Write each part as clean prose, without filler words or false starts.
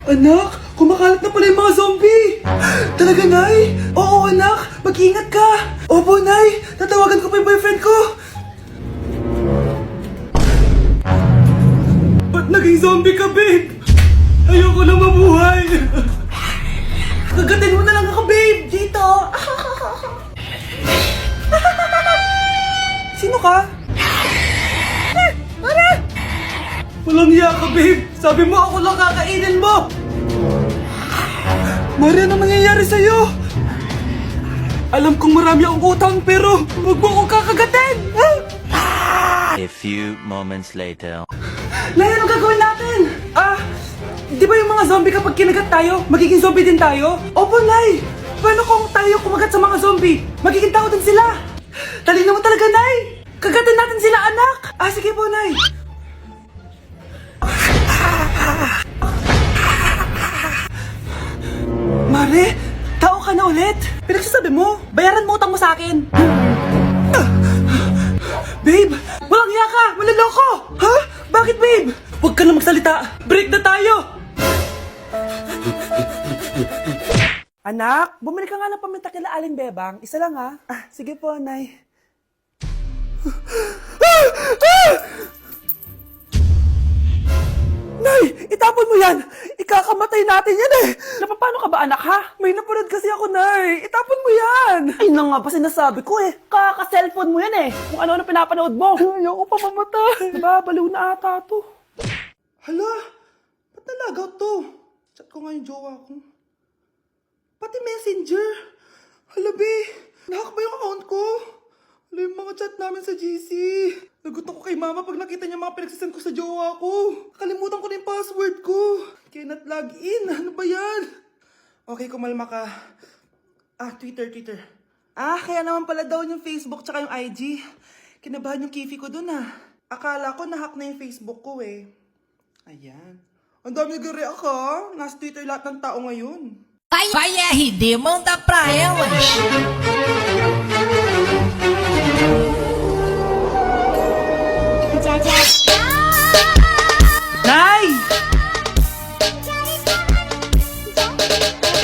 Anak, kumakalat na pala yung mga zombie! Talaga, Nay? Oo, anak, mag-ingat ka! Opo, Nay, tatawagan ko pa yung boyfriend ko! Ba't naging zombie ka, babe? Ayoko na mabuhay! Kagatin mo na lang ako, babe! Dito! Sino ka? Walang hiya ka, babe! Sabi mo ako lang kakainin mo! Mari, ano nangyayari sa'yo? Alam kong marami akong utang pero huwag mo akong kakagatin! A few moments later. Nay, anong gagawin natin? Di ba yung mga zombie kapag kinagat tayo, magiging zombie din tayo? Opo, Nay! Paano kung tayo kumagat sa mga zombie? Magiging tao din sila! Talino mo talaga, Nay! Kagatin natin sila, anak! Sige po, Nay! Mare, tao ka na ulit? Pinagsasabi mo, bayaran mo utang mo sa akin. Babe, walang hiya ka! Maloloko! Ha? Bakit, babe? Huwag ka na magsalita! Break na tayo! Anak, bumili ka nga ng paminta kila Aling Bebang. Isa lang, ha? Sige po, Nay. Nay, itapon mo yan! Ikakamatay natin yan eh! Napapano ka ba, anak, ha? May napanood kasi ako, Nay. Itapon mo yan! Ay na nga pa sinasabi ko eh. Kaka-cellphone mo yan eh. Kung ano-ano pinapanood mo. Ayoko pa mamatay. Babaliw na ata to. Hala, ba't nalagaw to? Chat ko nga yung jowa ko. Pati messenger. Hala, be. Nahack ba yung account ko? Hala, yung mga chat namin sa GC. Nagutom ko kay mama pag nakita niya mga pinagsasend ko sa jowa ko. Kalimutan ko na yung password ko. Cannot log in. Ano ba yan? Okay, kumalma ka. Twitter. Kaya naman pala daw yung Facebook tsaka yung IG. Kinabahan yung kifi ko dun Akala ko nahack na yung Facebook ko eh. Ayan. Ang dami nag-react ha. Nasa Twitter lahat ng tao ngayon. Vai RD, manda pra elas. Nay!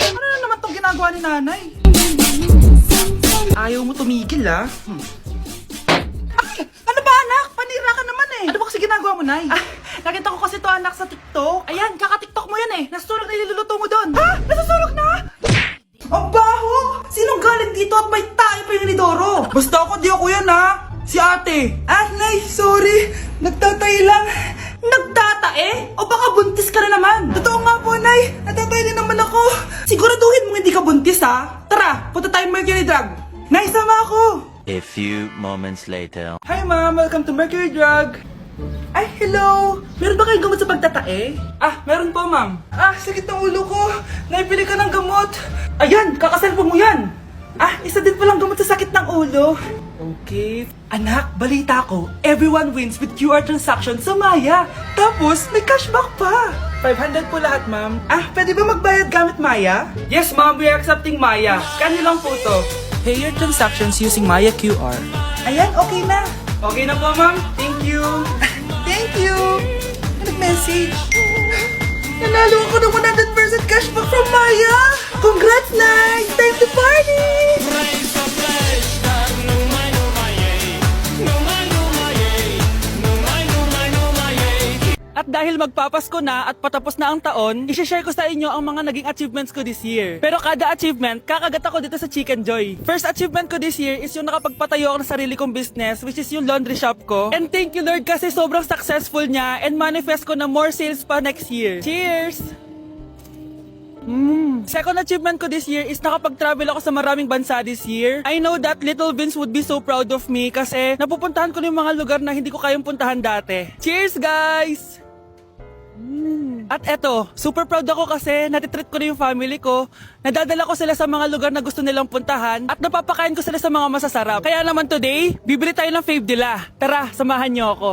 Ano na naman itong ginagawa ni nanay? Ayaw mo tumigil Ay! Ano ba anak? Panira ka naman eh! Ano ba kasi ginagawa mo, Nay? Nakita ko kasi to anak sa TikTok. Ayan, kaka-TikTok mo yan eh. Nasusunog na niluluto mo doon. Nasusunog na? Ang baho! Sinong galing dito at may tayo pa yung inidoro? Basta ako, di ako yan Si ate. Nay, sorry. Nagtatay lang. Nagtatae? O baka buntis ka na naman? Totoo nga po, Nay. Natatay din naman ako. Siguraduhin mo hindi ka buntis, Tara, punta tayo Mercury Drug. Nay, sama ako. A few moments later. Hi, Ma'am. Welcome to Mercury Drug. Ay, hello. Meron ba kayong gamot sa pagtatae? Meron po, Ma'am. Sakit ng ulo ko. Naipili ka ng gamot. Ayan, kakaselfon mo yan. Isa din palang gamot sa sakit ng ulo. Okay. Anak, balita ko, everyone wins with QR transaction sa Maya. Tapos, may cashback pa. 500 po lahat, Ma'am. Pwede ba magbayad gamit Maya? Yes, Ma'am. We are accepting Maya. Kano lang po to? Pay your transactions using Maya QR. Ayan, okay na. Okay na po, Ma'am. Thank you. Thank you. Nag-message. Nanalo ako ng 100% cashback from Maya. Congrats, Nay. Time to party. At dahil magpapasko na at patapos na ang taon, i-share ko sa inyo ang mga naging achievements ko this year. Pero kada achievement, kakagat ako dito sa Chicken Joy. First achievement ko this year is yung nakapagpatayo ako ng sarili kong business, which is yung laundry shop ko. And thank you Lord kasi sobrang successful niya and manifest ko na more sales pa next year. Cheers! Second achievement ko this year is nakapag-travel ako sa maraming bansa this year. I know that Little Vince would be so proud of me kasi napupuntahan ko na yung mga lugar na hindi ko kayang puntahan dati. Cheers guys! At eto, super proud ako kasi natitreat ko na yung family ko, nadadala ko sila sa mga lugar na gusto nilang puntahan at napapakain ko sila sa mga masasarap. Kaya naman today, bibili tayo ng fave nila. Tara, samahan niyo ako.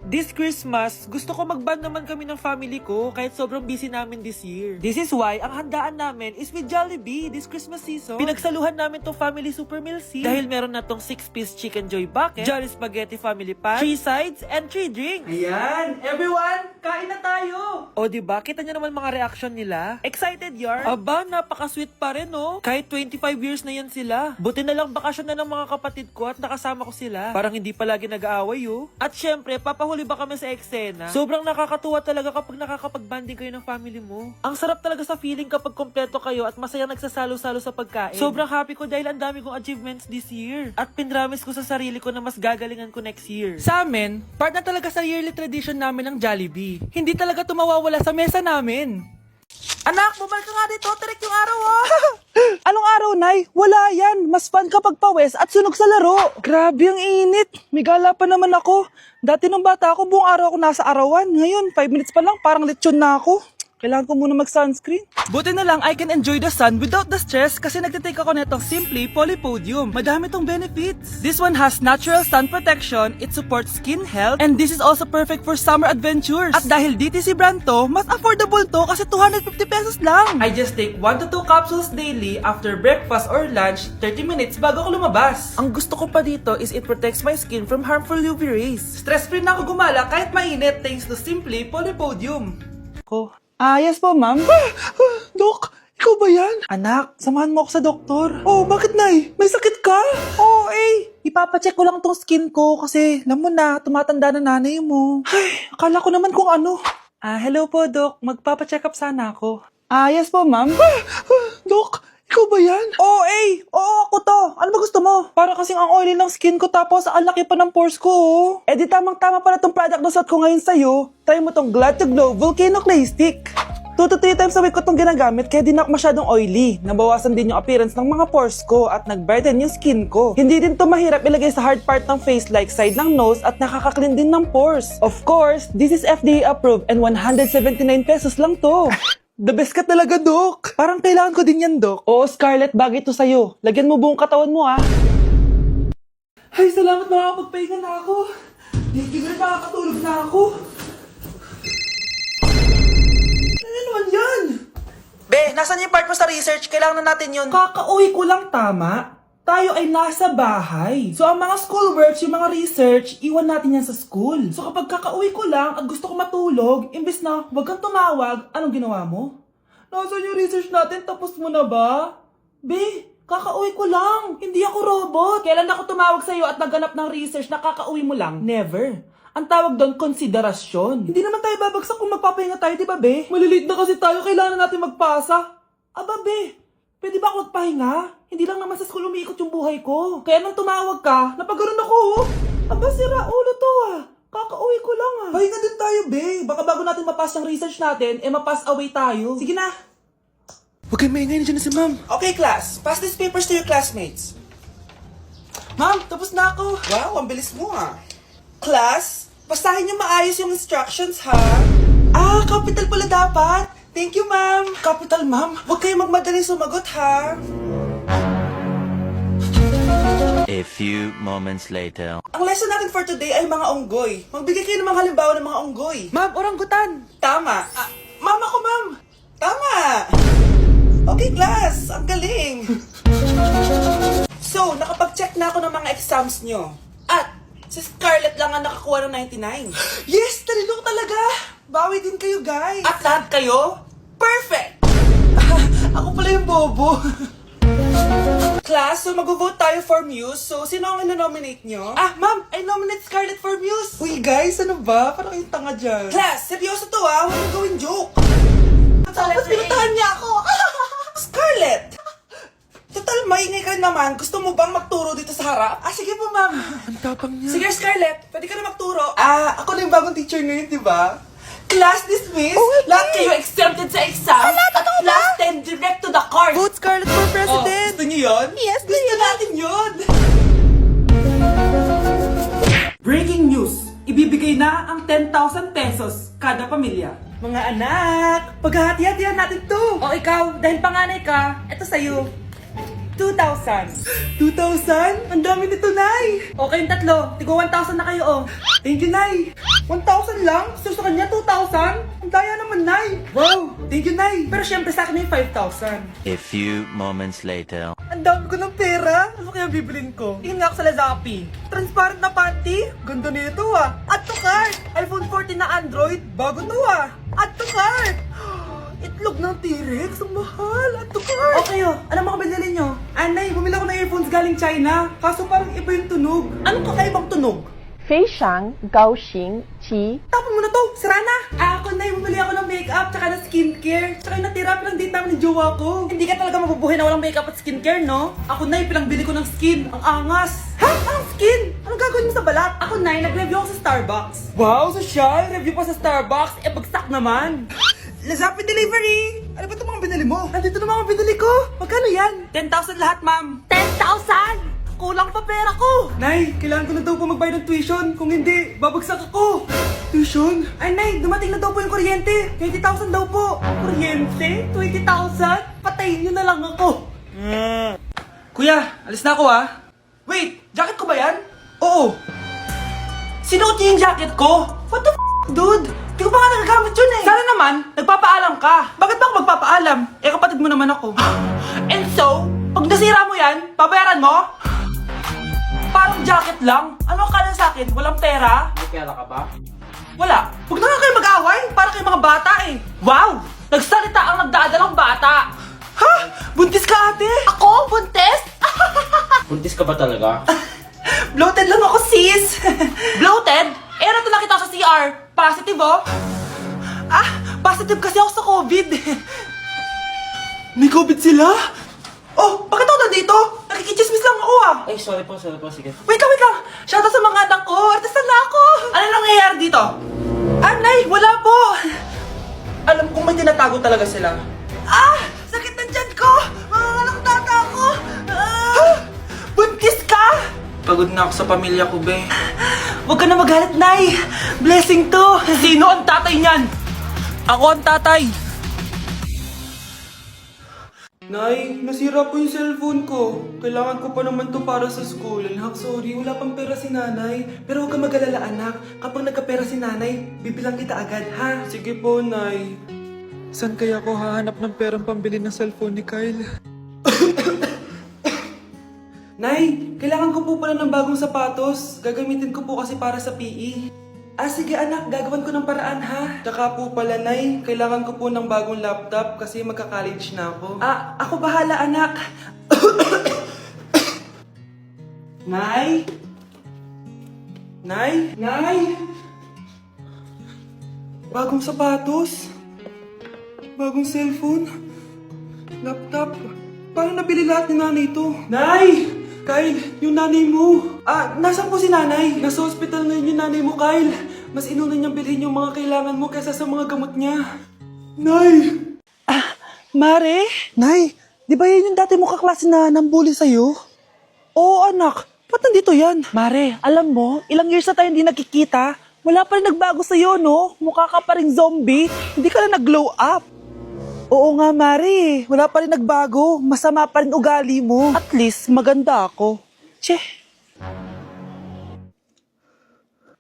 This Christmas, gusto ko mag-band naman kami ng family ko kahit sobrang busy namin this year. This is why, ang handaan namin is with Jollibee this Christmas season. Pinagsaluhan namin tong family super meal scene dahil meron na tong 6-piece chicken joy bucket, Jolly Spaghetti family pan, 3 sides, and 3 drinks. Ayan, everyone, kain na tayo! O diba, kita nyo naman mga reaction nila? Excited yarn? Aba, napaka-sweet pa rin oh. Kahit 25 years na yan sila. Buti na lang bakasyon na ng mga kapatid ko at nakasama ko sila. Parang hindi palagi nag-aaway oh. At syempre, papahuli ba kami sa eksena? Sobrang nakakatuwa talaga kapag nakakapag-banding kayo ng family mo. Ang sarap talaga sa feeling kapag kompleto kayo at masayang nagsasalo-salo sa pagkain. Sobrang happy ko dahil ang dami kong achievements this year. At pinramis ko sa sarili ko na mas gagalingan ko next year. Sa amin, part na talaga sa yearly tradition namin ng Jollibee. Hindi talaga tumawawala sa mesa namin. Anak, bumalik ka nga dito, tirik yung araw ah! Anong araw, Nay? Wala yan. Mas fun kapag pawes at sunog sa laro. Grabe ang init. May gala pa naman ako. Dati nung bata ako, buong araw ako nasa arawan. Ngayon, 5 minutes pa lang, parang lechon na ako. Kailangan ko muna mag-sunscreen. Buti na lang I can enjoy the sun without the stress kasi nagtitake ako netong Simply Polypodium. Madami tong benefits. This one has natural sun protection, it supports skin health, and this is also perfect for summer adventures. At dahil DTC brand to, mas affordable to kasi 250 pesos lang. I just take 1 to 2 capsules daily after breakfast or lunch, 30 minutes bago ako lumabas. Ang gusto ko pa dito is it protects my skin from harmful UV rays. Stress-free na ako gumala kahit mainit thanks to Simply Polypodium. Yes po, ma'am. Dok, ikaw ba yan? Anak, samahan mo ako sa doktor. Oh, bakit, Nay? May sakit ka? Oo, ipapacheck ko lang tong skin ko kasi, alam mo na, tumatanda na nanay mo. Ay, akala ko naman kung ano. Hello po, Dok. Magpapacheck up sana ako. Yes po, ma'am. Dok, ikaw ba yan? Oo, ako to. Ano ba gusto mo? Para kasing ang oily ng skin ko tapos ang laki pa ng pores ko, oh. Di tamang-tama pala tong product na suot ko ngayon sa'yo. Try mo tong Glad to Glow Volcano Clay Stick. 2 to 3 times a week ko tong ginagamit kaya di na ako masyadong oily. Nabawasan din yung appearance ng mga pores ko at nag-brighten yung skin ko. Hindi din to mahirap ilagay sa hard part ng face like side ng nose at nakaka-clean din ng pores. Of course, this is FDA approved and 179 pesos lang to. The best ka talaga, Dok. Parang kailangan ko din yan, Dok. Oo, Scarlett, bagay to sa'yo. Lagyan mo buong katawan mo, ah. Ay, salamat, makakapagpahinga na ako. Hindi ko rin makakatulog na ako. Ano naman yan? Be, nasan yung part mo sa research? Kailangan na natin yun. Kakauwi ko lang, tama? Tayo ay nasa bahay. So, ang mga schoolworks, yung mga research, iwan natin yan sa school. So, kapag kakauwi ko lang at gusto ko matulog, imbes na wag kang tumawag, anong ginawa mo? Nasaan yung research natin? Tapos mo na ba? Be, kakauwi ko lang. Hindi ako robot. Kailan ako tumawag sa'yo at nagganap ng research na kakauwi mo lang? Never. Ang tawag doon, konsiderasyon. Hindi naman tayo babagsak kung magpapahinga tayo, di ba, Be? Malilate na kasi tayo, kailangan natin magpasa. Aba, Be, pwede ba ako magpahinga? Hindi lang naman sa school umiikot yung buhay ko. Kaya nang tumawag ka, napagano'n ako, oh. Aba, sira ulo to, ah. Kakauwi ko lang, ah. Pahinga din tayo, Be. Baka bago natin mapass yung research natin, mapass away tayo. Sige na. Huwag kayo maingay, nandiyan na si Ma'am. Okay, class. Pass these papers to your classmates. Ma'am, tapos na ako. Wow, ang bilis mo, ah. Class, basahin niyo maayos yung instructions, ha? Capital pala dapat. Thank you, ma'am. Capital, ma'am. Huwag kayo magmadaling sumagot, ha? A few moments later. Ang lesson natin for today ay mga unggoy. Magbigay kayo ng mga halimbawa ng mga unggoy. Ma'am, oranggutan. Tama. Ma'am ako, ma'am. Tama. Okay, class. Ang galing. So, nakapag-check na ako ng mga exams nyo. At, si Scarlett lang ang nakakuha ng 99. Yes! Talino ko talaga! Bawi din kayo, guys. At lahat kayo? Perfect! Ako pala yung bobo. Class, so mag-vote tayo for Muse. So, sino ang ino-nominate nyo? Ma'am, I nominate Scarlett for Muse. Uy, guys, ano ba? Parang kayong tanga dyan. Class, seryoso to, Huwag mo gawin joke. Tapos pinuntahan niya ako. Scarlett! Total, maingay ka naman. Gusto mo bang magturo dito sa harap? Sige po, ma'am. Ang tapang niya. Sige, Scarlett. Pwede ka na magturo. Ako na yung bagong teacher ngayon, di ba? Class dismissed. Lahat kayo exempted sa exam. At class 10 direct to the course. Vote Scarlett for president. Gusto niyo yun? Yes, gusto natin yun. Breaking news. Ibibigay na ang 10,000 pesos kada pamilya. Mga anak, paghahati-hatihan natin to. O ikaw, dahil panganay ka, eto sa'yo. 2,000. 2,000? Ang dami nito, Nay. Okay, yung tatlo. Tigo 1,000 na kayo, oh. Thank you, Nay. 1,000 lang? So sa kanya, 2,000? Ang daya naman, Nay. Wow, thank you, Nay. Pero syempre sa akin yung 5,000. A few moments later. Ang dami ko ng pera. Ano kaya bibilin ko? Tingin nga ako sa Lazappi. Transparent na panty? Ganda nito ah. Add to cart. iPhone 14 na Android. Bago to ah. Add to cart. Itlog ng T-Rex. Ang mahal. Add to cart. Okay oh. Ano mga binili nyo? Anay, bumili ako ng earphones galing China. Kaso parang iba yung tunog. Anong kakaibang tunog? 非常高兴其 Tapon mo na to, sira na! Ako na bumili ako ng makeup tsaka ng skincare. Tsaka yung natira lang din namin ng jowa ko. Hindi ka talaga mabubuhay na walang makeup at skincare, no? Ako na pinangbili ko ng skin. Ang angas! Ha? Anong skin? Anong gagawin mo sa balat? Ako na nag-review ako sa Starbucks. Wow, social! Review pa sa Starbucks? Eh, bagsak naman! Lazappi delivery! Ano ba itong mga binili mo? Nandito na mga binili ko! Magkano yan? 10,000 lahat, ma'am. 10,000? Kulang pa pera ko! Nay, kailangan ko na daw po magbayad ng tuition. Kung hindi, babagsak ako. Tuition? Ay, Nay, dumating na daw po yung kuryente. 20,000 daw po. Kuryente? 20,000? Patayin niyo na lang ako. Kuya, alis na ako ah. Wait, jacket ko ba yan? Oo. Sinuot niyo yung jacket ko? What the dude? Di ko pa nga nagagamit yun eh. Sana naman, nagpapaalam ka. Bakit ba ako magpapaalam? Eh, kapatid mo naman ako. And so, pag nasira mo yan, babayaran mo? Parang jacket lang? Ano ang kala sa akin? Walang pera? May pera ka ba? Wala. Huwag na nga kayo mag-away. Para kayo mga bata eh. Wow! Nagsalita ang nagdadalang bata. Ha? Buntis ka ate? Ako? Buntis? Buntis ka ba talaga? Bloated lang ako sis. Bloated? Eh, nato nakita ko sa CR. Positive oh. Ah, positive kasi ako sa COVID. May COVID sila? Oh, bakit ako nandito? Nakikichismis lang ako ah. Ay, sorry po, sige. Wait lang. Shoutout sa mga anak ko. Artista na ako. Ano nangyayari dito? Anay, wala po. Alam kong may tinatago talaga sila. Ah! Sakit ng tiyan ko! Mga tata ako! Ah! Buntis ka? Pagod na ako sa pamilya ko, be. Huwag ka na magalit, Nay. Blessing to. Sino ang tatay niyan? Ako ang tatay. Nay, nasira po yung cellphone ko. Kailangan ko pa naman to para sa school. Anak, sorry, wala pang pera si nanay. Pero huwag ka mag-alala, anak. Kapag nagkapera si nanay, bibilang kita agad, ha? Sige po, Nay. Saan kaya ako hahanap ng perang pambili ng cellphone ni Kyle? Nay, kailangan ko po pala ng bagong sapatos. Gagamitin ko po kasi para sa PE. Ah, sige anak, gagawin ko ng paraan ha. Tsaka po pala, Nay, kailangan ko po ng bagong laptop kasi magka-college na ako. Ah, ako bahala anak. Nay? Nay? Nay? Bagong sapatos? Bagong cellphone? Laptop? Paano nabili lahat ni nanay ito? Nay! Kyle, yung nanay mo. Ah, nasaan po si nanay? Nasa hospital ngayon yung nanay mo, Kyle. Mas inuna niyang bilhin yung mga kailangan mo kaysa sa mga gamot niya. Nay! Ah, Mare? Nay, di ba yan yung dati mo kaklase na nambuli sa'yo? Oo, anak. Ba't nandito yan? Mare, alam mo, ilang years na tayo hindi nagkikita. Wala pa rin nagbago sa'yo, no? Mukha ka pa rin zombie. Hindi ka na nag-glow up. Oo nga, Mari. Wala pa rin nagbago. Masama pa rin ugali mo. At least, maganda ako. Che.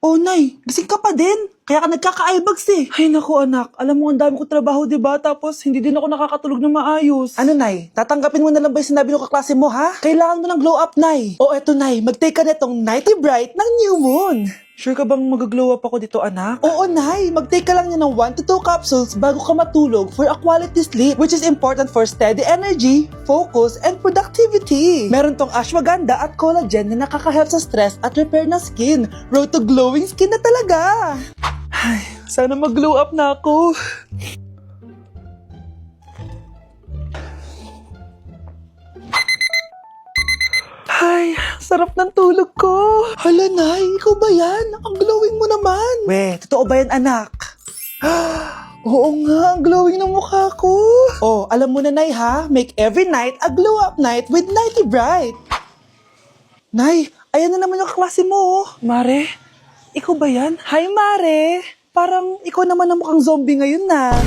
Oh, Nay. Gising ka pa din. Kaya ka nagkaka-eyebags eh. Ay, naku, anak. Alam mo, ang dami ko trabaho, diba? Tapos, hindi din ako nakakatulog na maayos. Ano, Nay? Tatanggapin mo na lang ba yung sinabi ng kaklase mo, ha? Kailangan mo ng glow up, Nay. O, eto, Nay. Mag-take ka na itong Nighty Bright ng New Moon. Sure ka bang mag-glow up ako dito, anak? Oo, Nay. Mag-take ka lang niya ng 1 to 2 capsules bago ka matulog for a quality sleep, which is important for steady energy, focus, and productivity. Meron tong ashwagandha at collagen na nakaka-help sa stress at repair na skin. Road to glowing skin na talaga. Ay, sana mag-glow up na ako. Ay, sarap ng tulog ko. Hala, Nay, ikaw ba yan? Ang glowing mo naman. We, totoo ba yan, anak? Oo nga, ang glowing ng mukha ko. Oh, alam mo na, Nay, ha? Make every night a glow-up night with Nighty Bright. Nay, ayan na naman yung kaklase mo. Mare, ikaw ba yan? Hi, Mare. Parang ikaw naman ang mukhang zombie ngayon na.